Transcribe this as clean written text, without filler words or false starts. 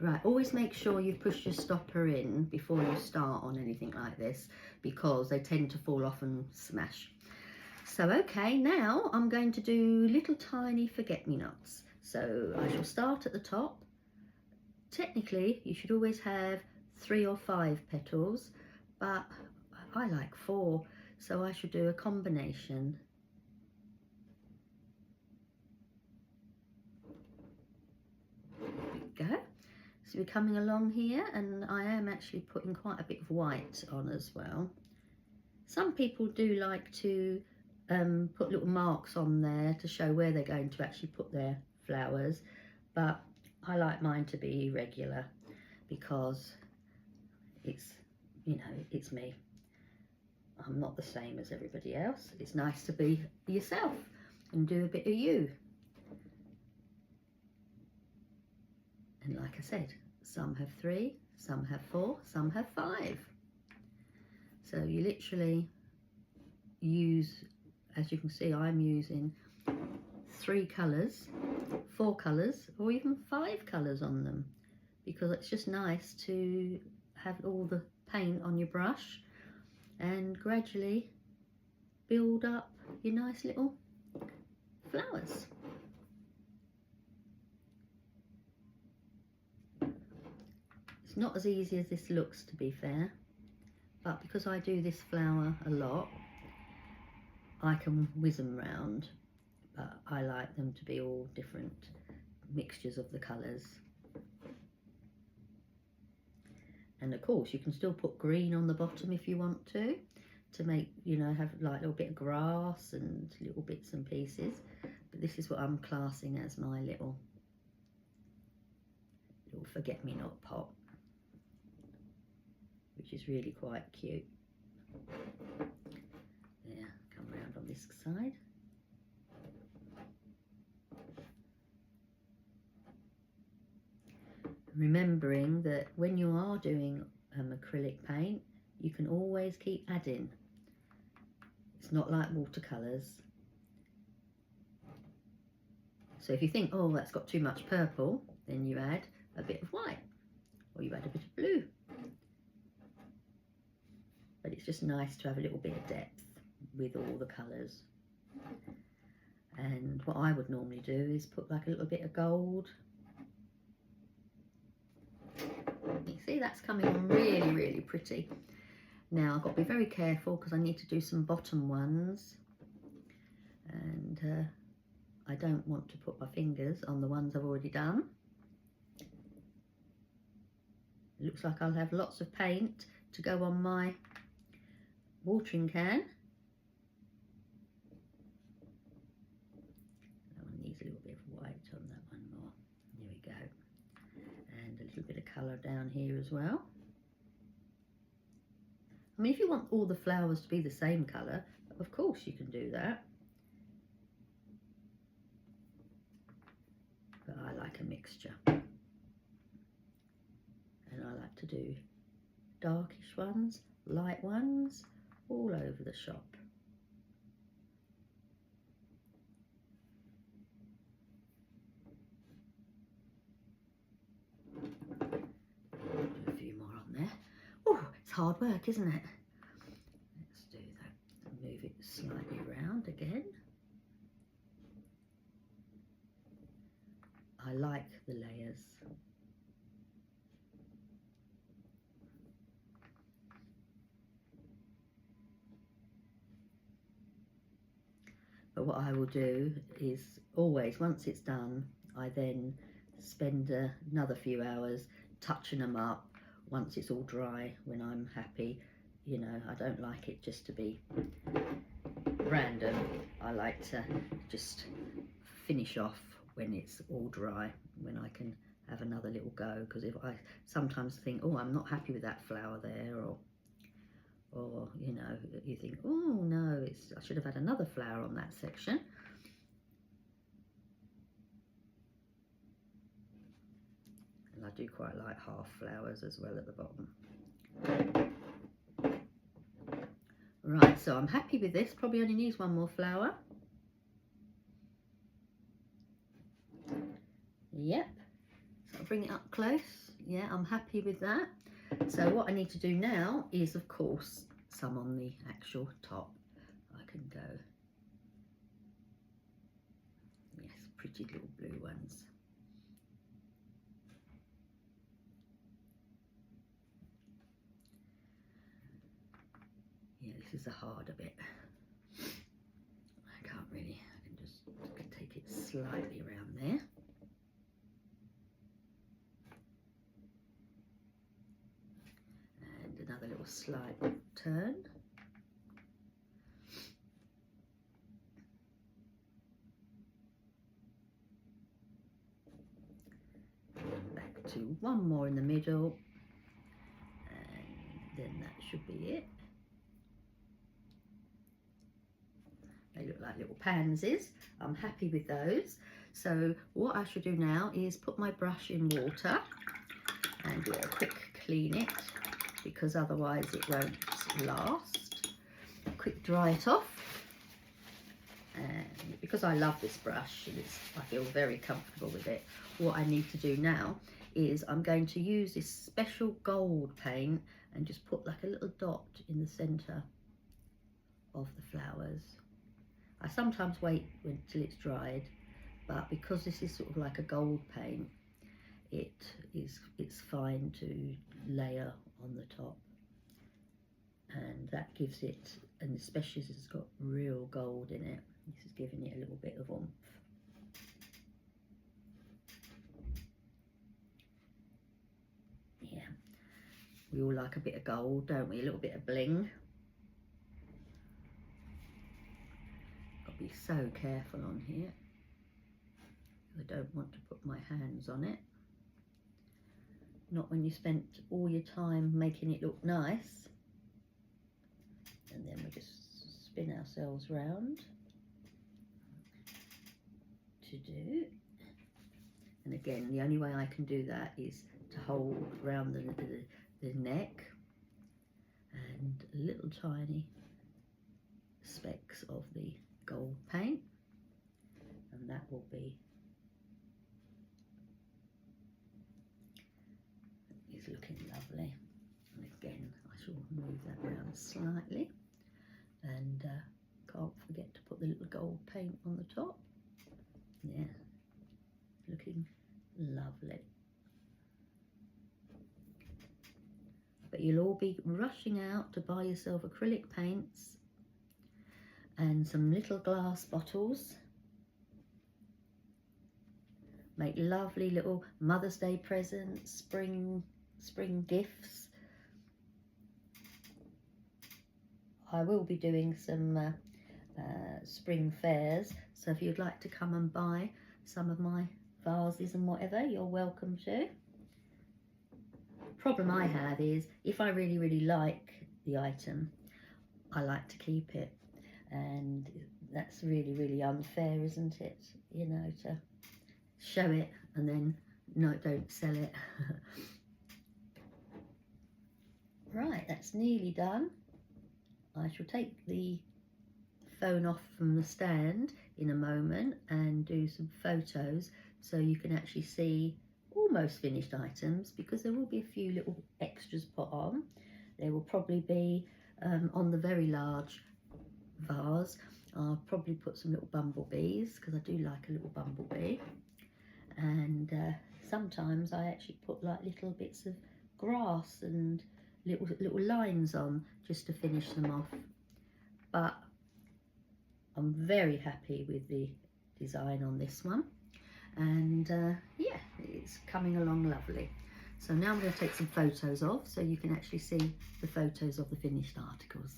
Right, always make sure you push your stopper in before you start on anything like this, because they tend to fall off and smash. So okay, now I'm going to do little tiny forget-me-nots. So I shall start at the top. Technically you should always have 3 or 5 petals, but I like 4, so I should do a combination. There we go. So we're coming along here, and I am actually putting quite a bit of white on as well. Some people do like to put little marks on there to show where they're going to actually put their flowers, but I like mine to be irregular because it's, you know, it's me. I'm not the same as everybody else. It's nice to be yourself and do a bit of you. And like I said, some have 3, some have 4, some have 5. So you literally use, as you can see, I'm using 3 colours, 4 colours, or even 5 colours on them, because it's just nice to have all the paint on your brush and gradually build up your nice little flowers. It's not as easy as this looks, to be fair, but because I do this flower a lot, I can whiz them round, but I like them to be all different mixtures of the colours. And of course you can still put green on the bottom if you want to make, you know, have like a little bit of grass and little bits and pieces, but this is what I'm classing as my little forget-me-not pot, which is really quite cute. There, come round on this side. Remembering that when you are doing acrylic paint, you can always keep adding. It's not like watercolours. So if you think, oh, that's got too much purple, then you add a bit of white, or you add a bit of blue. But it's just nice to have a little bit of depth with all the colours. And what I would normally do is put like a little bit of gold. You see, that's coming on really, really pretty. Now I've got to be very careful because I need to do some bottom ones, and I don't want to put my fingers on the ones I've already done. It looks like I'll have lots of paint to go on my watering can. That one needs a little bit of white on that one more. There we go. And a little bit of colour down here as well. I mean, if you want all the flowers to be the same colour, of course you can do that. But I like a mixture. And I like to do darkish ones, light ones, all over the shop. A few more on there. Oh, it's hard work, isn't it? Let's do that. Move it slightly round again. I like the layers. But what I will do is always, once it's done, I then spend another few hours touching them up once it's all dry, when I'm happy. You know, I don't like it just to be random. I like to just finish off when it's all dry, when I can have another little go, because if I sometimes think, oh, I'm not happy with that flower there, or you know, you think, oh no, I should have had another flower on that section. And I do quite like half flowers as well at the bottom. Right, so I'm happy with this. Probably only needs one more flower. Yep. So I'll bring it up close. Yeah, I'm happy with that. So what I need to do now is, of course, some on the actual top. I can go, yes, pretty little blue ones. Yeah, this is the harder bit. I can't really, I can just take it slightly around there. And another little slight turn. Back to one more in the middle. And then that should be it. They look like little pansies. I'm happy with those. So what I should do now is put my brush in water and do a quick clean it, because otherwise it won't last. Quick dry it off. And because I love this brush and I feel very comfortable with it, what I need to do now is I'm going to use this special gold paint and just put like a little dot in the centre of the flowers. I sometimes wait until it's dried, but because this is sort of like a gold paint, it's fine to layer on the top, and that gives it, and especially as it's got real gold in it, this is giving it a little bit of oomph. Yeah, we all like a bit of gold, don't we? A little bit of bling. Be so careful on here. I don't want to put my hands on it. Not when you spent all your time making it look nice. And then we just spin ourselves round to do. And again, the only way I can do that is to hold around the neck, and little tiny specks of the gold paint, and that will be, is looking lovely. And again, I shall move that around slightly, and can't forget to put the little gold paint on the top. Yeah, looking lovely. But you'll all be rushing out to buy yourself acrylic paints and some little glass bottles. Make lovely little Mother's Day presents, spring gifts. I will be doing some spring fairs, so if you'd like to come and buy some of my vases and whatever, you're welcome to. Problem I have is, if I really like the item, I like to keep it. And that's really unfair, isn't it? You know, to show it and then no, don't sell it. Right, that's nearly done. I shall take the phone off from the stand in a moment and do some photos so you can actually see almost finished items, because there will be a few little extras put on. There will probably be on the very large vase, I'll probably put some little bumblebees, because I do like a little bumblebee, and sometimes I actually put like little bits of grass and little lines on just to finish them off. But I'm very happy with the design on this one, and yeah, it's coming along lovely. So now I'm going to take some photos of, so you can actually see the photos of the finished articles.